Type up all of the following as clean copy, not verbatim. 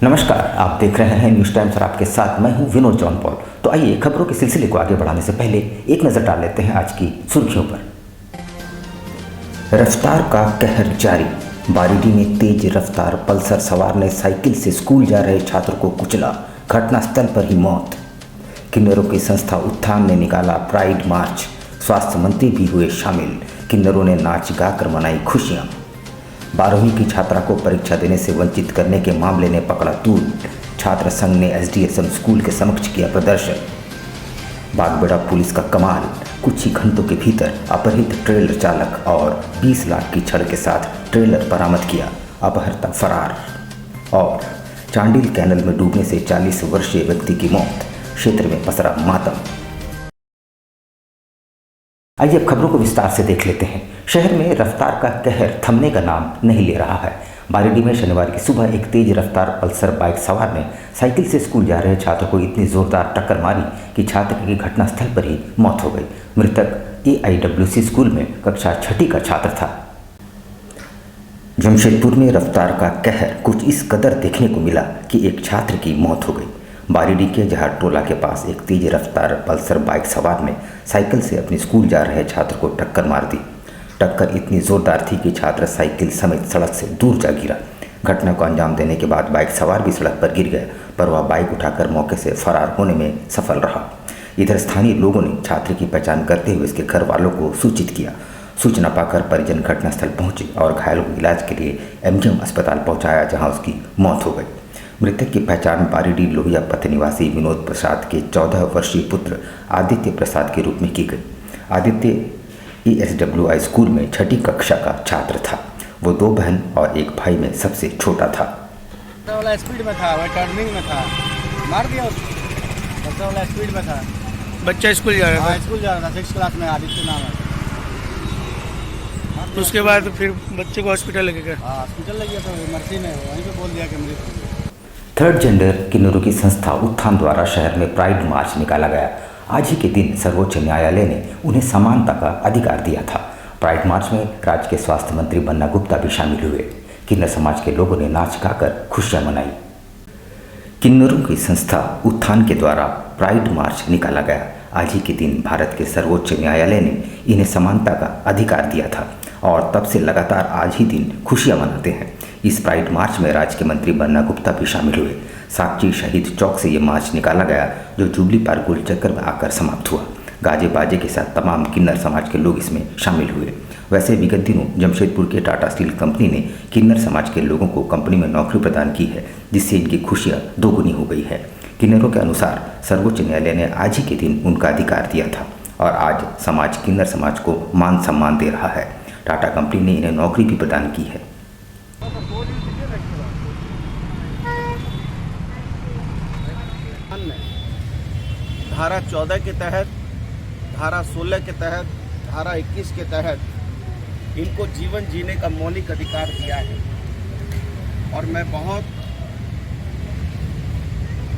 नमस्कार, आप देख रहे हैं न्यूज़ टाइम्स और आपके साथ मैं हूं विनोद जॉन पॉल। तो आइए खबरों के सिलसिले को आगे बढ़ाने से पहले एक नज़र डाल लेते हैं आज की सुर्खियों पर। रफ्तार का कहर जारी। बारिडी में तेज रफ्तार पल्सर सवार ने साइकिल से स्कूल जा रहे छात्र को कुचला, घटनास्थल पर ही मौत। किन्नरों की संस्था उत्थान ने निकाला प्राइड मार्च, स्वास्थ्य मंत्री भी हुए शामिल। किन्नरों ने नाच गाकर मनाई खुशियाँ। 12वीं की छात्रा को परीक्षा देने से वंचित करने के मामले ने पकड़ा तूल। छात्र संघ ने एसडीएसएम स्कूल के समक्ष किया प्रदर्शन। बागबेड़ा पुलिस का कमाल, कुछ ही घंटों के भीतर अपहृत ट्रेलर चालक और 20 लाख की छड़ के साथ ट्रेलर बरामद किया, अपहर्ता फरार। और चांडिल कैनल में डूबने से 40 वर्षीय व्यक्ति की मौत, क्षेत्र में पसरा मातम। आइए अब खबरों को विस्तार से देख लेते हैं। शहर में रफ्तार का कहर थमने का नाम नहीं ले रहा है। बारिडी में शनिवार की सुबह एक तेज रफ्तार पल्सर बाइक सवार ने साइकिल से स्कूल जा रहे छात्र को इतनी जोरदार टक्कर मारी कि छात्र की घटनास्थल पर ही मौत हो गई। मृतक AIWC स्कूल में कक्षा 6ठी का छात्र था। जमशेदपुर में रफ्तार का कहर कुछ इस कदर देखने को मिला कि एक छात्र की मौत हो गई। बारिडी के जहार टोला के पास एक तेज रफ्तार पल्सर बाइक सवार ने साइकिल से अपने स्कूल जा रहे छात्र को टक्कर मार दी। टक्कर इतनी जोरदार थी कि छात्र साइकिल समेत सड़क से दूर जा गिरा। घटना को अंजाम देने के बाद बाइक सवार भी सड़क पर गिर गया, पर वह बाइक उठाकर मौके से फरार होने में सफल रहा। इधर स्थानीय लोगों ने छात्र की पहचान करते हुए उसके घर वालों को सूचित किया। सूचना पाकर परिजन घटनास्थल पहुंचे और घायलों को इलाज के लिए MGM अस्पताल पहुंचाया, जहां उसकी मौत हो गई। मृतक की पहचान बारिडी लोहिया पथ निवासी विनोद प्रसाद के 14 वर्षीय पुत्र आदित्य प्रसाद के रूप में की गई। आदित्य ESWI स्कूल में 6ठी कक्षा का छात्र था। वो 2 बहन और 1 भाई में सबसे छोटा था। वाला स्पीड में था, वह टर्निंग में था, मार दिया उसको। बच्चा वाला स्पीड में था। बच्चा स्कूल जा रहा था। स्कूल जा रहा था, 6th क्लास में, आदित्य नाम है। उसके बाद फिर बच्चे को हॉस्पिटल लेके गए। हॉस्पिटल ले गया तो इमरजेंसी में वहीं पे बोल दिया कि मृत। थर्ड जेंडर किन्नरों की संस्था उत्थान द्वारा शहर में प्राइड मार्च निकाला गया। आज ही के दिन सर्वोच्च न्यायालय ने उन्हें समानता का अधिकार दिया था। प्राइड मार्च में राज्य के स्वास्थ्य मंत्री बन्ना गुप्ता भी शामिल हुए। किन्नर समाज के लोगों ने नाच गाकर खुशियां मनाई। किन्नरों की संस्था उत्थान के द्वारा प्राइड मार्च निकाला गया। आज ही के दिन भारत के सर्वोच्च न्यायालय ने इन्हें समानता का अधिकार दिया था और तब से लगातार आज ही दिन खुशियां मनाते हैं। इस प्राइड मार्च में राज्य के मंत्री बन्ना गुप्ता भी शामिल हुए। साक्षी शहीद चौक से ये मार्च निकाला गया, जो जुबली पार्क गोल चक्कर में आकर समाप्त हुआ। गाजे बाजे के साथ तमाम किन्नर समाज के लोग इसमें शामिल हुए। वैसे विगत दिनों जमशेदपुर के टाटा स्टील कंपनी ने किन्नर समाज के लोगों को कंपनी में नौकरी प्रदान की है, जिससे इनकी खुशियाँ दोगुनी हो गई है। किन्नरों के अनुसार सर्वोच्च न्यायालय ने आज ही के दिन उनका अधिकार दिया था और आज समाज किन्नर समाज को मान सम्मान दे रहा है। टाटा कंपनी ने इन्हें नौकरी भी प्रदान की है। धारा 14 के तहत, धारा 16 के तहत, धारा 21 के तहत इनको जीवन जीने का मौलिक अधिकार दिया है। और मैं बहुत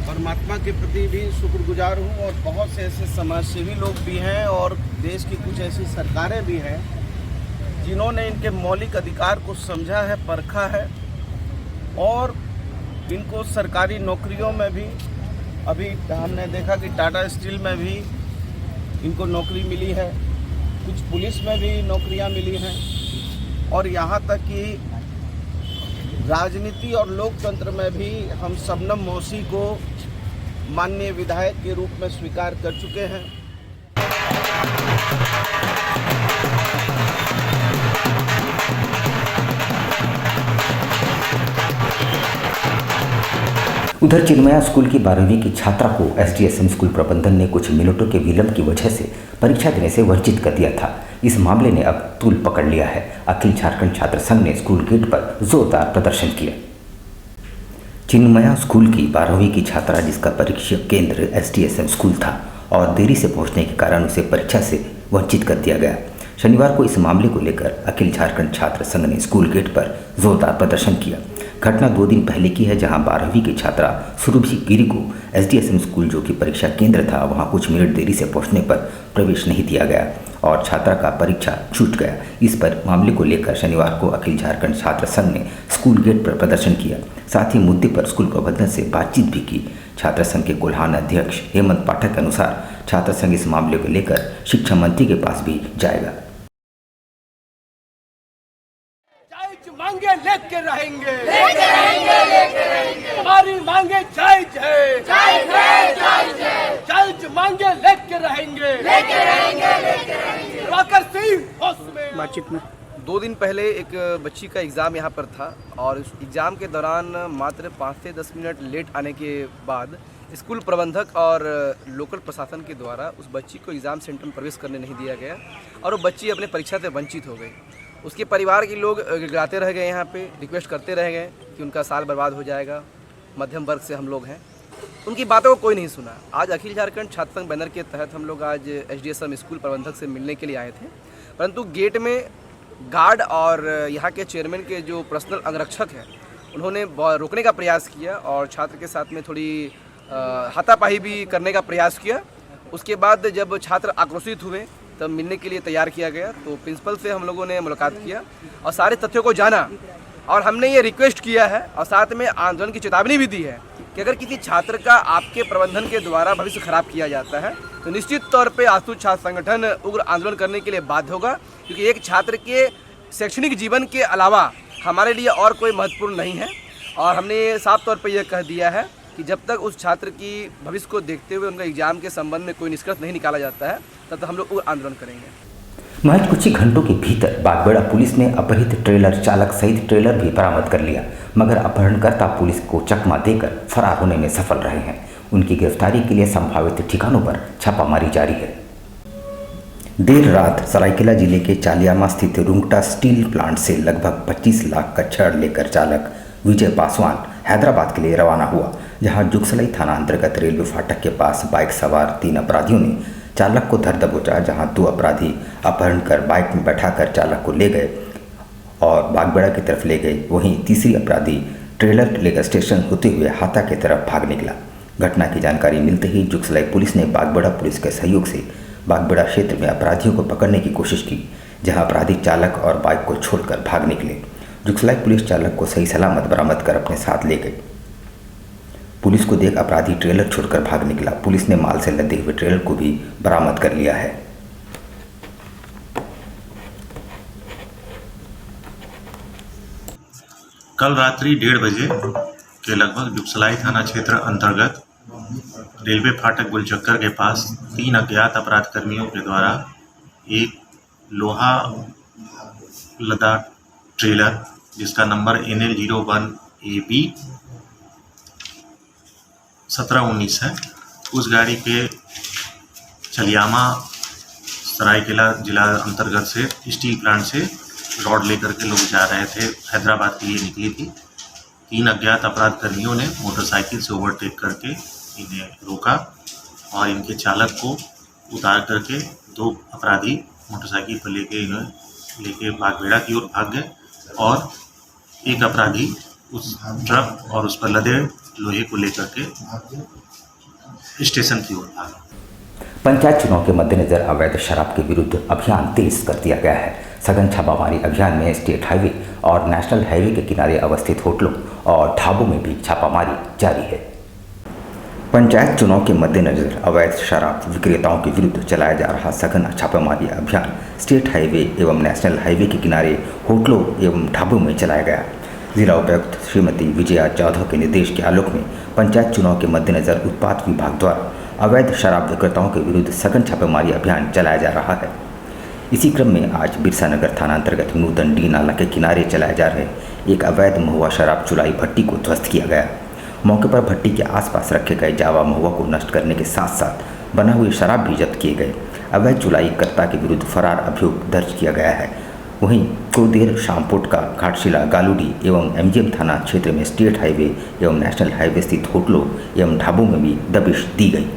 परमात्मा के प्रति भी शुक्रगुजार हूँ। और बहुत से ऐसे समाजसेवी लोग भी हैं और देश की कुछ ऐसी सरकारें भी हैं जिन्होंने इनके मौलिक अधिकार को समझा है, परखा है और इनको सरकारी नौकरियों में भी, अभी हमने देखा कि टाटा स्टील में भी इनको नौकरी मिली है, कुछ पुलिस में भी नौकरियां मिली हैं और यहाँ तक कि राजनीति और लोकतंत्र में भी हम शबनम मौसी को माननीय विधायक के रूप में स्वीकार कर चुके हैं। उधर चिन्मया स्कूल की 12वीं की छात्रा को SDSM स्कूल प्रबंधन ने कुछ मिनटों के विलंब की वजह से परीक्षा देने से वंचित कर दिया था। इस मामले ने अब तूल पकड़ लिया है। अखिल झारखंड छात्र संघ ने स्कूल गेट पर जोरदार प्रदर्शन किया। चिन्मया स्कूल की 12वीं की छात्रा, जिसका परीक्षा केंद्र SDSM स्कूल था और देरी से पहुंचने के कारण उसे परीक्षा से वंचित कर दिया गया। शनिवार को इस मामले को लेकर अखिल झारखंड छात्र संघ ने स्कूल गेट पर जोरदार प्रदर्शन किया। घटना 2 दिन पहले की है, जहां 12वीं की छात्रा सुरभि गिरी को एसडीएसएम स्कूल, जो कि परीक्षा केंद्र था, वहां कुछ मिनट देरी से पहुंचने पर प्रवेश नहीं दिया गया और छात्रा का परीक्षा छूट गया। इस पर मामले को लेकर शनिवार को अखिल झारखंड छात्र संघ ने स्कूल गेट पर प्रदर्शन किया। साथ ही मुद्दे पर स्कूल प्रबंधन से बातचीत भी की। छात्र संघ के कोल्हान अध्यक्ष हेमंत पाठक के अनुसार छात्र संघ इस मामले को लेकर शिक्षा मंत्री के पास भी जाएगा। मांगे लेके रहेंगे, लेके रहेंगे, लेके रहेंगे। हमारी मांगे जायज है, जायज है, जायज है। जायज मांगे लेके रहेंगे, लेके रहेंगे, लेके रहेंगे। वाकर सिंह होश में। बातचीत में 2 दिन पहले एक बच्ची का एग्ज़ाम यहाँ पर था और उस एग्ज़ाम के दौरान मात्र 5 से 10 मिनट लेट आने के बाद स्कूल प्रबंधक और लोकल प्रशासन के द्वारा उस बच्ची को एग्ज़ाम सेंटर में प्रवेश करने नहीं दिया गया और वो बच्ची अपने परीक्षा से वंचित हो गई। उसके परिवार के लोग गिड़गिड़ाते रह गए, यहाँ पे रिक्वेस्ट करते रह गए कि उनका साल बर्बाद हो जाएगा। मध्यम वर्ग से हम लोग हैं, उनकी बातों को कोई नहीं सुना। आज अखिल झारखंड छात्र संघ बैनर के तहत हम लोग आज एसडीएसएम स्कूल प्रबंधक से मिलने के लिए आए थे, परंतु गेट में गार्ड और यहाँ के चेयरमैन के जो पर्सनल अंगरक्षक हैं उन्होंने रोकने का प्रयास किया और छात्र के साथ में थोड़ी हाथापाई भी करने का प्रयास किया। उसके बाद जब छात्र आक्रोशित हुए तब मिलने के लिए तैयार किया गया, तो प्रिंसिपल से हम लोगों ने मुलाकात किया और सारे तथ्यों को जाना और हमने ये रिक्वेस्ट किया है और साथ में आंदोलन की चेतावनी भी दी है कि अगर किसी छात्र का आपके प्रबंधन के द्वारा भविष्य खराब किया जाता है तो निश्चित तौर पे आसू छात्र संगठन उग्र आंदोलन करने के लिए बाध्य होगा, क्योंकि एक छात्र के शैक्षणिक जीवन के अलावा हमारे लिए और कोई महत्वपूर्ण नहीं है। और हमने साफ तौर पर यह कह दिया है कि जब तक उस छात्र की भविष्य को देखते हुए उनका एग्जाम के संबंध में कोई निष्कर्ष नहीं निकाला जाता है तब तक हम लोग उग्र आंदोलन करेंगे। महज कुछ ही घंटों के भीतर बागबेड़ा पुलिस ने अपहृत ट्रेलर चालक सहित ट्रेलर भी बरामद कर लिया, मगर अपहरणकर्ता पुलिस को चकमा देकर फरार होने में सफल रहे हैं। उनकी गिरफ्तारी के लिए संभावित ठिकानों पर छापामारी जारी है। देर रात सरायकेला जिले के चालियामा स्थित रुंगटा स्टील प्लांट से लगभग 25 लाख का छड़ लेकर चालक विजय पासवान हैदराबाद के लिए रवाना हुआ, जहां जुगसलाई थाना अंतर्गत रेलवे फाटक के पास बाइक सवार 3 अपराधियों ने चालक को धर दबोचा, जहां 2 अपराधी अपहरण कर बाइक में बैठाकर चालक को ले गए और बागबेड़ा की तरफ ले गए। वहीं तीसरी अपराधी ट्रेलर लेकर स्टेशन होते हुए हाता की तरफ भाग निकला। घटना की जानकारी मिलते ही जुगसलाई पुलिस ने बागबेड़ा पुलिस के सहयोग से बागबेड़ा क्षेत्र में अपराधियों को पकड़ने की कोशिश की, जहां अपराधी चालक और बाइक को छोड़कर भाग निकले। जुगसलाई पुलिस चालक को सही सलामत बरामद कर अपने साथ ले गई। पुलिस को देख अपराधी ट्रेलर छोड़कर भाग निकला। पुलिस ने माल से लदे हुए ट्रेलर को भी बरामद कर लिया है। कल रात्रि 1:30 बजे के लगभग जुगसलाई थाना क्षेत्र अंतर्गत रेलवे फाटक गुलचक्कर के पास 3 अज्ञात अपराध कर्मियों के द्वारा एक लोहा लदा ट्रेलर जिसका नंबर NL01AB 1719 है, उस गाड़ी के चलियामा सरायकेला जिला अंतर्गत से स्टील प्लांट से रॉड लेकर के लोग जा रहे थे, हैदराबाद के लिए निकली थी। 3 अज्ञात अपराध कर्मियों ने मोटरसाइकिल से ओवरटेक करके इन्हें रोका और इनके चालक को उतार करके 2 अपराधी मोटरसाइकिल पर लेके बागबेड़ा की ओर भाग गए और एक अपराधी उस ट्रक और उस पर लदे लोहे को लेकर के स्टेशन की ओर भागा। पंचायत चुनाव के मद्देनजर अवैध शराब के विरुद्ध अभियान तेज कर दिया गया है। सघन छापामारी अभियान में स्टेट हाईवे और नेशनल हाईवे के किनारे अवस्थित होटलों और ढाबों में भी छापामारी जारी है। पंचायत चुनाव के मद्देनजर अवैध शराब विक्रेताओं के विरुद्ध चलाया जा रहा सघन छापामारी अभियान स्टेट हाईवे एवं नेशनल हाईवे के किनारे होटलों एवं ढाबों में चलाया गया। जिला उपायुक्त श्रीमती विजया जाधव के निर्देश के आलोक में पंचायत चुनाव के मद्देनजर उत्पाद विभाग द्वारा अवैध शराब विक्रेताओं के विरुद्ध सघन छापेमारी अभियान चलाया जा रहा है। इसी क्रम में आज बिरसा नगर थाना अंतर्गत नूतन डी नाला के किनारे चलाए जा रहे एक अवैध महुआ शराब चुलाई भट्टी को ध्वस्त किया गया। मौके पर भट्टी के आसपास रखे गए जावा महुआ को नष्ट करने के साथ साथ बना हुए शराब भी जब्त किए गए। अवैध चुलाई कर्ता के विरुद्ध फरार अभियोग दर्ज किया गया है। वहीं कुदेर शामपोटका घाटशिला गालूडी एवं एमजीएम थाना क्षेत्र में स्टेट हाईवे एवं नेशनल हाईवे स्थित होटलों एवं ढाबों में भी दबिश दी गई।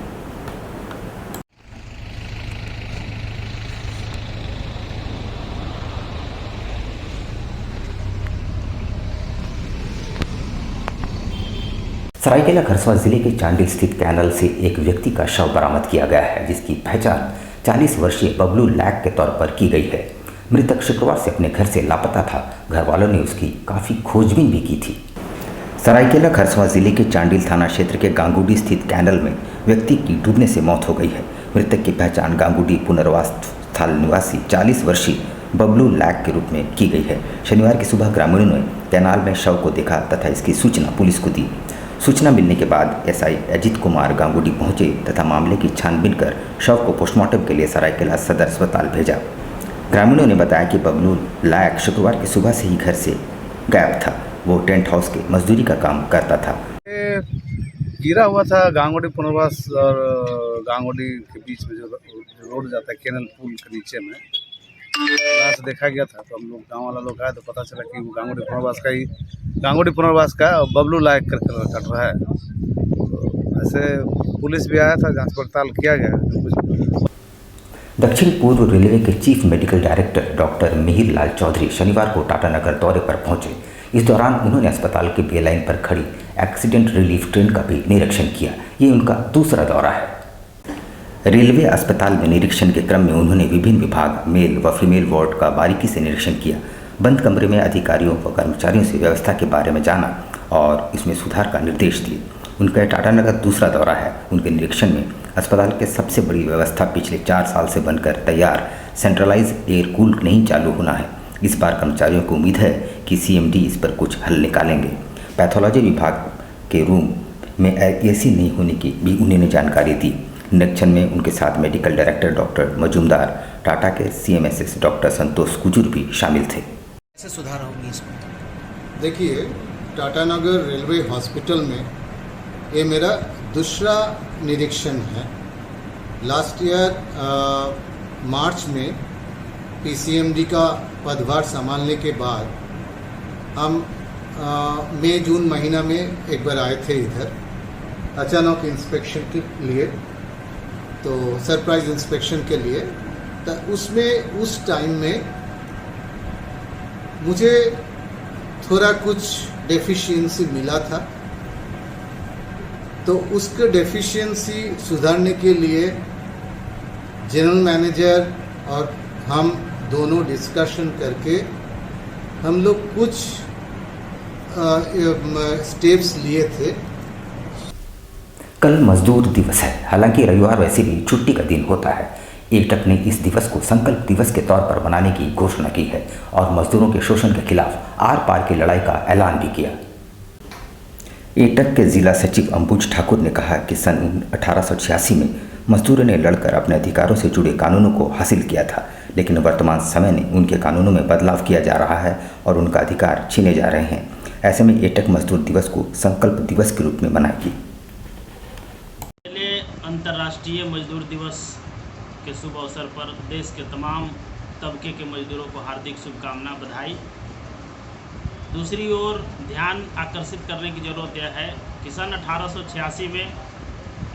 सरायकेला खरसवां जिले के चांडिल स्थित कैनल से एक व्यक्ति का शव बरामद किया गया है, जिसकी पहचान 40 वर्षीय बबलू लैक के तौर पर की गई है। मृतक शुक्रवार से अपने घर से लापता था। घर वालों ने उसकी काफ़ी खोजबीन भी की थी। सरायकेला खरसवां जिले के चांडिल थाना क्षेत्र के गांगुडी स्थित कैनल में व्यक्ति की डूबने से मौत हो गई है। मृतक की पहचान गांगुडी पुनर्वास स्थल निवासी 40 वर्षीय बबलू लैक के रूप में की गई है। शनिवार की सुबह ग्रामीणों ने कैनाल में शव को देखा तथा इसकी सूचना पुलिस को दी। सूचना मिलने के बाद एसआई अजित कुमार गांगुडी पहुंचे तथा मामले की छानबीन कर शव को पोस्टमार्टम के लिए सरायकेला सदर अस्पताल भेजा। ग्रामीणों ने बताया कि बबलू लैक शुक्रवार की सुबह से ही घर से गायब था। वो टेंट हाउस के मजदूरी का काम करता था। गिरा हुआ था गांगुडी पुनर्वास और गांगुडी के बीच में जो रोड जाता है कैनल पुल के नीचे में, वहाँ से देखा गया था। तो हम लोग गाँव वाला लोग आए तो पता चला कि वो गांगुडी पुनर्वास का बबलू लायक करके कट रहा है। तो ऐसे पुलिस भी आया था, जांच पड़ताल किया गया। दक्षिण पूर्व रेलवे के chief medical director doctor Mihir Lal Chaudhary शनिवार को टाटानगर दौरे पर पहुंचे। इस दौरान उन्होंने अस्पताल के बी लाइन पर खड़ी एक्सीडेंट रिलीफ ट्रेन का भी निरीक्षण किया। ये उनका दूसरा दौरा है। रेलवे अस्पताल में निरीक्षण के क्रम में उन्होंने विभिन्न विभाग, मेल व फीमेल वार्ड का बारीकी से निरीक्षण किया। बंद कमरे में अधिकारियों व कर्मचारियों से व्यवस्था के बारे में जाना और इसमें सुधार का निर्देश दिए। उनका टाटानगर दूसरा दौरा है। उनके निरीक्षण में अस्पताल के सबसे बड़ी व्यवस्था पिछले 4 साल से बनकर तैयार सेंट्रलाइज एयर कूल नहीं चालू होना है। इस बार कर्मचारियों को उम्मीद है कि सीएमडी इस पर कुछ हल निकालेंगे। पैथोलॉजी विभाग के रूम में एसी नहीं होने की भी उन्होंने जानकारी दी। निरीक्षण में उनके साथ medical director doctor Majumdar, Tata के सीएमएसएस डॉक्टर संतोष कुजूर भी शामिल थे। कैसे सुधार होंगे इसमें? देखिए, टाटानगर रेलवे हॉस्पिटल में ये मेरा दूसरा निरीक्षण है। लास्ट ईयर मार्च में पीसीएमडी का पदभार संभालने के बाद हम मई जून महीना में एक बार आए थे इधर अचानक इंस्पेक्शन के लिए, तो सरप्राइज इंस्पेक्शन के लिए। तो उसमें उस टाइम में मुझे थोड़ा कुछ डेफिशिएंसी मिला था, तो उसके डेफिशिएंसी सुधारने के लिए जनरल मैनेजर और हम दोनों डिस्कशन करके हम लोग कुछ स्टेप्स लिए थे। कल मजदूर दिवस है। हालांकि रविवार वैसे भी छुट्टी का दिन होता है। एटक ने इस दिवस को संकल्प दिवस के तौर पर मनाने की घोषणा की है और मजदूरों के शोषण के खिलाफ आर पार की लड़ाई का ऐलान भी किया। एटक के जिला सचिव अंबुज ठाकुर ने कहा कि सन 1886 में मजदूरों ने लड़कर अपने अधिकारों से जुड़े कानूनों को हासिल किया था, लेकिन वर्तमान समय में उनके कानूनों में बदलाव किया जा रहा है और उनका अधिकार छीने जा रहे हैं। ऐसे में एटक मजदूर दिवस को संकल्प दिवस के रूप में मनाएगी। अंतर्राष्ट्रीय मजदूर दिवस के शुभ अवसर पर देश के तमाम तबके के मजदूरों को हार्दिक शुभकामना, बधाई। दूसरी ओर ध्यान आकर्षित करने की ज़रूरत यह है कि सन 1886 में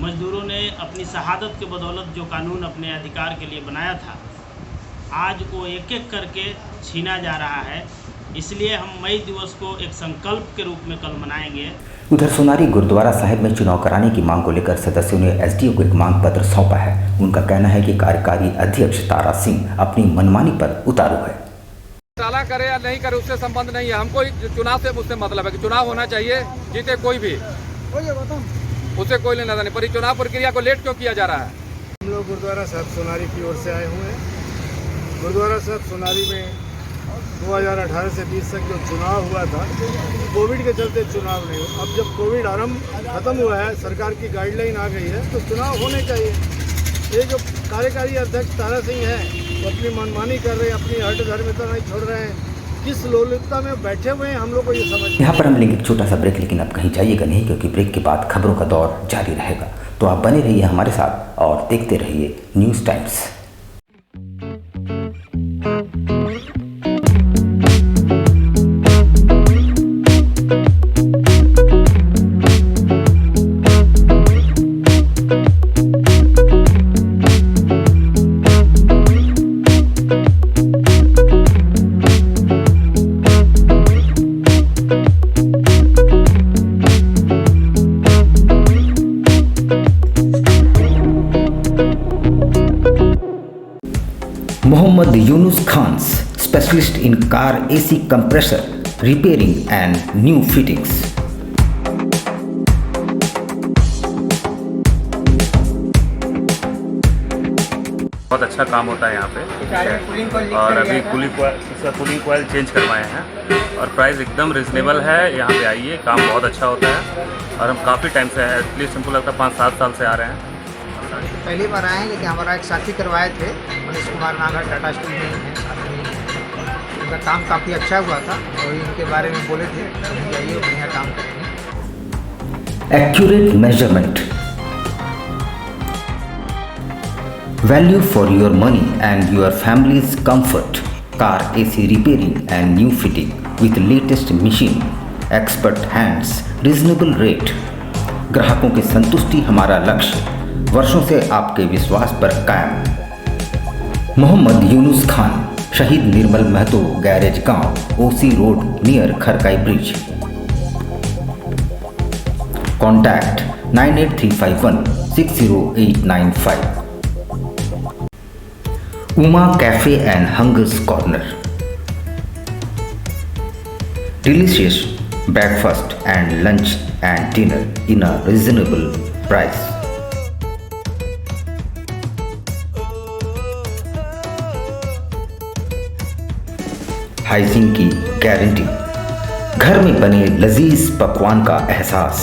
मजदूरों ने अपनी शहादत के बदौलत जो कानून अपने अधिकार के लिए बनाया था, आज वो एक एक करके छीना जा रहा है। इसलिए हम मई दिवस को एक संकल्प के रूप में कल मनाएंगे। उधर सोनारी गुरुद्वारा साहिब में चुनाव कराने की मांग को लेकर सदस्यों ने एसडीओ को एक मांग पत्र सौंपा है। उनका कहना है कि कार्यकारी अध्यक्ष तारा सिंह अपनी मनमानी पर उतारू है। घोटाला करे या नहीं करे उससे संबंध नहीं है। हमको चुनाव से मुझसे मतलब है कि चुनाव होना चाहिए, जीते कोई भी, उससे कोई लेना नहीं। पर चुनाव प्रक्रिया को लेट क्यों किया जा रहा है? हम लोग गुरुद्वारा साहब सोनारी की ओर से आए हुए हैं। गुरुद्वारा साहब सोनारी में 2018 से 20 तक जो चुनाव हुआ था, कोविड के चलते चुनाव नहीं हुआ। अब जब कोविड खत्म हुआ है, सरकार की गाइडलाइन आ गई है, तो चुनाव होने चाहिए। ये जो कार्यकारी अध्यक्ष तारा सिंह है, वो अपनी मनमानी कर रहे हैं, अपनी हट धर्मिता नहीं छोड़ रहे हैं। किस लोलुपता में बैठे हुए हैं, हम लोग को ये समझ। यहाँ पर हम लेंगे एक छोटा सा ब्रेक, लेकिन अब कहीं जाइएगा नहीं, क्योंकि ब्रेक के बाद खबरों का दौर जारी रहेगा। तो आप बने रहिए हमारे साथ और देखते रहिए news times. Mohammad Yunus Khans, specialist in car AC compressor, repairing and new fittings. बहुत अच्छा काम होता है यहाँ पे और अभी कूलिंग कोयल चेंज करवाए हैं और प्राइस एकदम रिजनेबल है। यहाँ पे आइए, काम बहुत अच्छा होता है और हम काफ़ी टाइम से है, एटलीस्ट हमको लगता है 5-7 साल से आ रहे हैं। पहली बार आए हैं, लेकिन हमारा एक साथी करवाए थे, मनीष कुमार नागर, टाटा स्टील में हैं साथ में। उनका काम काफ़ी अच्छा हुआ था और उनके बारे में बोले थे, जाइए बढ़िया काम करेंगे। Accurate measurement. Value for your money and your family's comfort. Car AC repairing and new fitting with latest machine, expert hands, reasonable rate. ग्राहकों की संतुष्टि हमारा लक्ष्य, वर्षों से आपके विश्वास पर कायम। मोहम्मद यूनुस खान, शहीद निर्मल महतो गैरेज गांव, OC road near Kharkai bridge. Contact 98351 60895। Uma Cafe and Hunger's Corner. Delicious breakfast and lunch and dinner in a reasonable price. Hygiene की गारंटी, घर में बने लजीज पकवान का एहसास।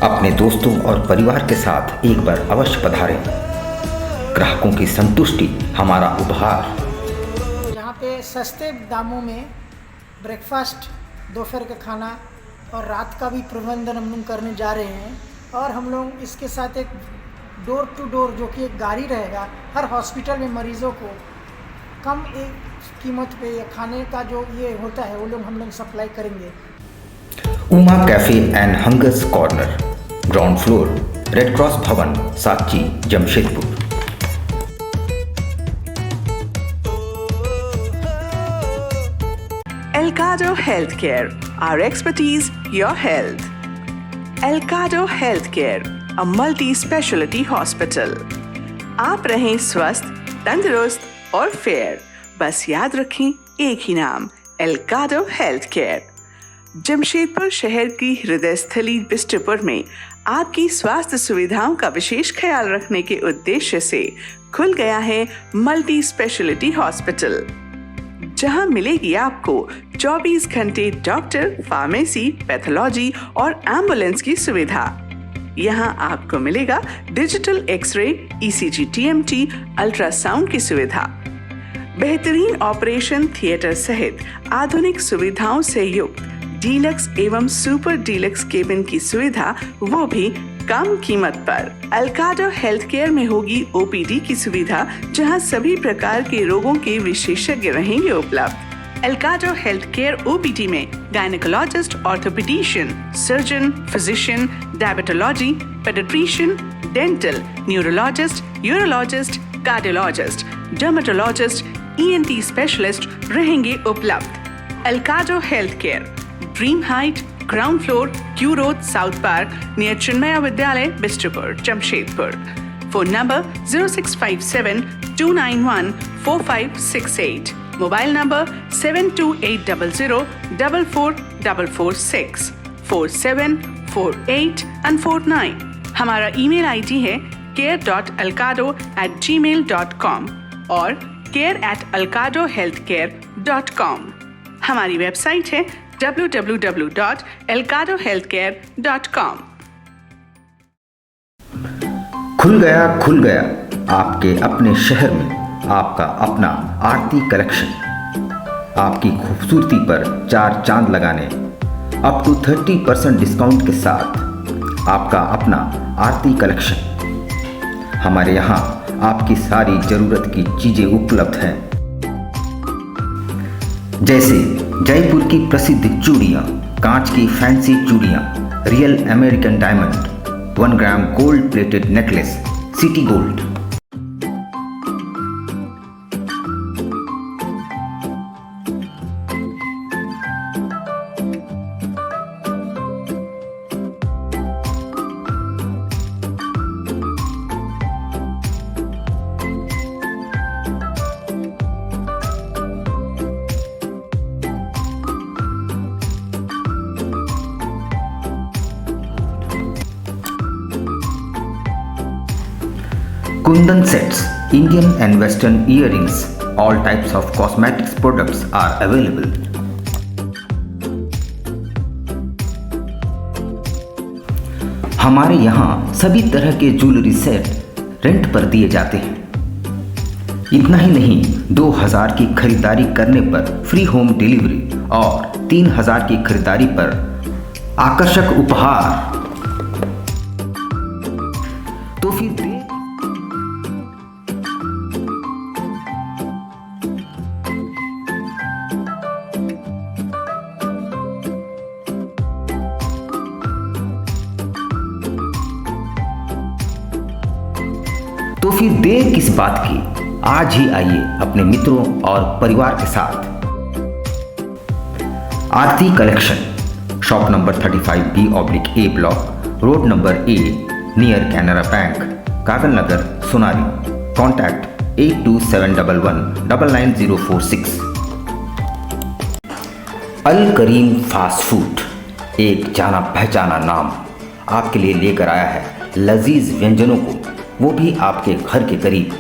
अपने दोस्तों और परिवार के साथ एक बार अवश्य पधारें। ग्राहकों की संतुष्टि हमारा उपहार। यहाँ पे सस्ते दामों में ब्रेकफास्ट, दोपहर का खाना और रात का भी प्रबंधन हम लोग करने जा रहे हैं। और हम लोग इसके साथ एक डोर टू डोर, जो कि एक गाड़ी रहेगा, हर हॉस्पिटल में मरीज़ों को कम एक कीमत पे या खाने का जो ये होता है वो लोग हम लोग सप्लाई करेंगे। Uma cafe and hungers corner, ground floor, red cross भवन, साची, Jamshedpur. Elcado Healthcare, our expertise, your health. Elcado Healthcare, a multi-specialty hospital. आप रहें स्वस्थ, तंदुरुस्त और फेयर, बस याद रखें एक ही नाम, Elcado Healthcare। जमशेदपुर शहर की हृदय स्थली बिष्टुपुर में आपकी स्वास्थ्य सुविधाओं का विशेष ख्याल रखने के उद्देश्य से खुल गया है मल्टी स्पेशलिटी हॉस्पिटल, जहां मिलेगी आपको 24 घंटे डॉक्टर, फार्मेसी, पैथोलॉजी और एम्बुलेंस की सुविधा। यहां आपको मिलेगा digital x-ray, ECG, TMT, ultrasound की सुविधा, बेहतरीन ऑपरेशन थिएटर सहित आधुनिक सुविधाओं से युक्त डीलक्स एवं सुपर डीलक्स केबिन की सुविधा, वो भी कम कीमत पर। एल्काडो हेल्थ केयर में होगी OPD की सुविधा, जहां सभी प्रकार के रोगों के विशेषज्ञ रहेंगे उपलब्ध। एल्काडो हेल्थ केयर OPD में gynaecologist, orthopaedician, surgeon, physician, diabetology, paediatrician, dental, neurologist, urologist, cardiologist, dermatologist, ENT specialist रहेंगे उपलब्ध। एल्काडो health care, dream height, ground floor, Q road, south park, near Chinmaya Vidyalaya, Bistupur, Jamshedpur. Phone number 0657 291 4568, mobile number 7280 44446 4748 and 49। हमारा email ID है care.elcado@gmail.com और care@elcadohealthcare.com। हमारी website है www.elcadohealthcare.com। खुल गया आपके अपने शहर में आपका अपना आरती कलेक्शन। आपकी खूबसूरती पर 4 चांद लगाने अप टू 30% डिस्काउंट के साथ आपका अपना आरती कलेक्शन। हमारे यहाँ आपकी सारी जरूरत की चीजें उपलब्ध हैं, जैसे जयपुर की प्रसिद्ध चूड़ियाँ, कांच की फैंसी चूड़ियाँ, real American diamond, 1 gram gold plated necklace, city gold. Kundan sets, Indian and Western earrings, all types of cosmetics products are available. हमारे यहाँ सभी तरह के ज्वेलरी सेट रेंट पर दिए जाते हैं। इतना ही नहीं, 2000 की खरीदारी करने पर फ्री होम डिलीवरी और 3000 की खरीदारी पर आकर्षक उपहार। तो फिर देर किस बात की, आज ही आइए अपने मित्रों और परिवार के साथ। Aarti collection, shop number 35B/A block, road number A, near Canara bank, Kagal Nagar, Sonari. Contact 8271199046। Al Karim fast food, एक जाना पहचाना नाम, आपके लिए लेकर आया है लजीज व्यंजनों को, वो भी आपके घर के करीब।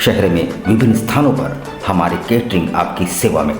शहर में विभिन्न स्थानों पर हमारे केटरिंग आपकी सेवा में।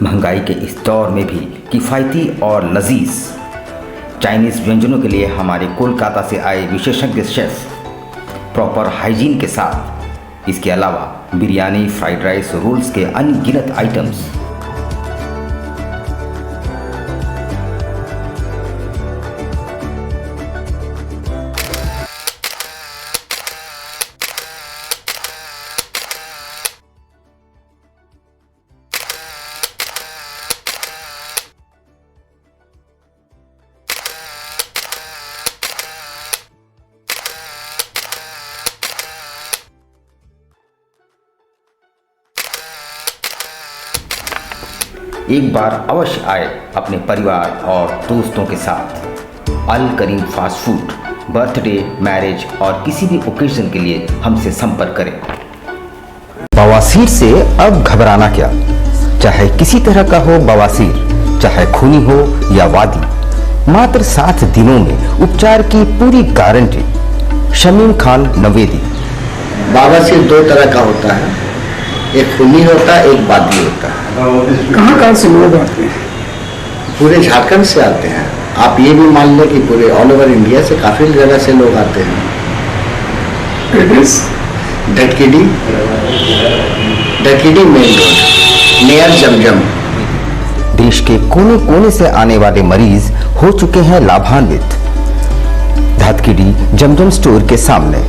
महंगाई के इस दौर में भी किफ़ायती और लजीज चाइनीज़ व्यंजनों के लिए हमारे कोलकाता से आए विशेषज्ञ शेफ प्रॉपर हाइजीन के साथ, इसके अलावा बिरयानी, फ्राइड राइस, रोल्स के अनगिनत आइटम्स। एक बार अवश्य आए अपने परिवार और दोस्तों के साथ। अल Karim fast food, birthday, marriage और किसी भी ओकेजन के लिए हमसे संपर्क करें। बवासीर से अब घबराना क्या, चाहे किसी तरह का हो बवासीर, चाहे खूनी हो या वादी, मात्र 7 दिनों में उपचार की पूरी गारंटी। शमीम खान नवेदी। बवासीर 2 तरह का होता है, एक खूनी होता है, एक वादी होता है। कहाँ से लोग आते हैं? पूरे झारखंड से आते हैं। आप ये भी मान लें कि पूरे ऑल ओवर इंडिया से काफ़ी जगह से लोग आते हैं। धटकीडी मेन रोड, नियर जमजम। देश के कोने कोने से आने वाले मरीज हो चुके हैं लाभान्वित। धटकीडी जमजम स्टोर के सामने।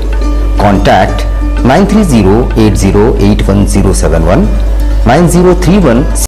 कॉन्टैक्ट 9308081071 9031।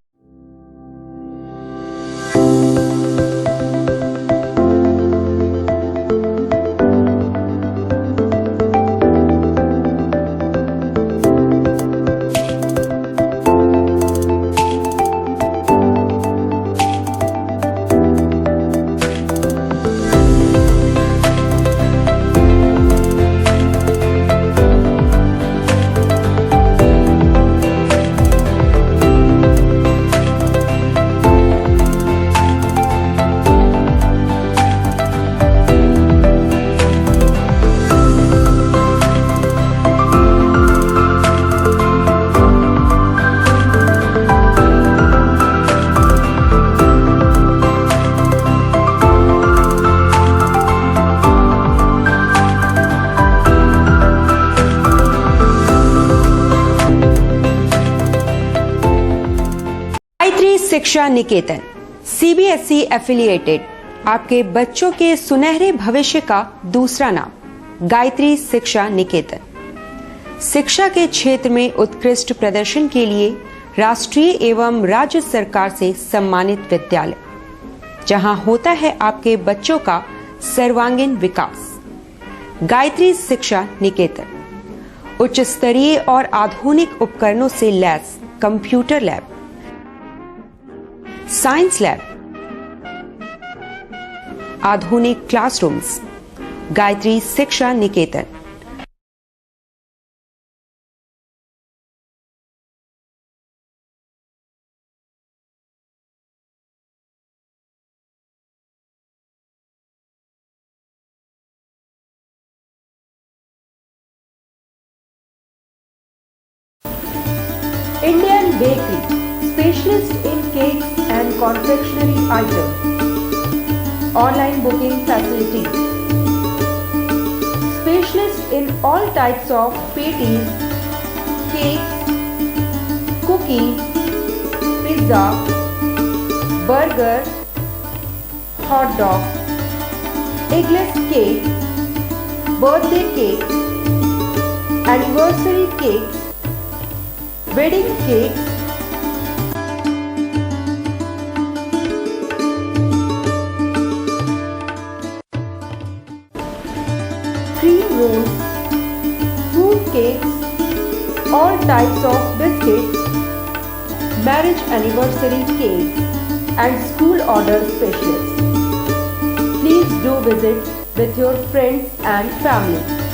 शिक्षा निकेतन CBSE एफिलिएटेड आपके बच्चों के सुनहरे भविष्य का दूसरा नाम गायत्री शिक्षा निकेतन। शिक्षा के क्षेत्र में उत्कृष्ट प्रदर्शन के लिए राष्ट्रीय एवं राज्य सरकार से सम्मानित विद्यालय, जहां होता है आपके बच्चों का सर्वांगीण विकास। गायत्री शिक्षा निकेतन उच्च स्तरीय और आधुनिक उपकरणों से lace computer lab, science lab, आधुनिक क्लासरूम्स। गायत्री शिक्षा निकेतन। Indian Bakery, specialist in cakes and confectionery items. Online booking facilities. Specialist in all types of patties, cakes, cookies, pizza, burger, hot dog, eggless cake, birthday cake, anniversary cakes, wedding cakes, cream rolls, fruit cakes, all types of biscuits, marriage anniversary cakes, and school order specialists. Please do visit with your friends and family.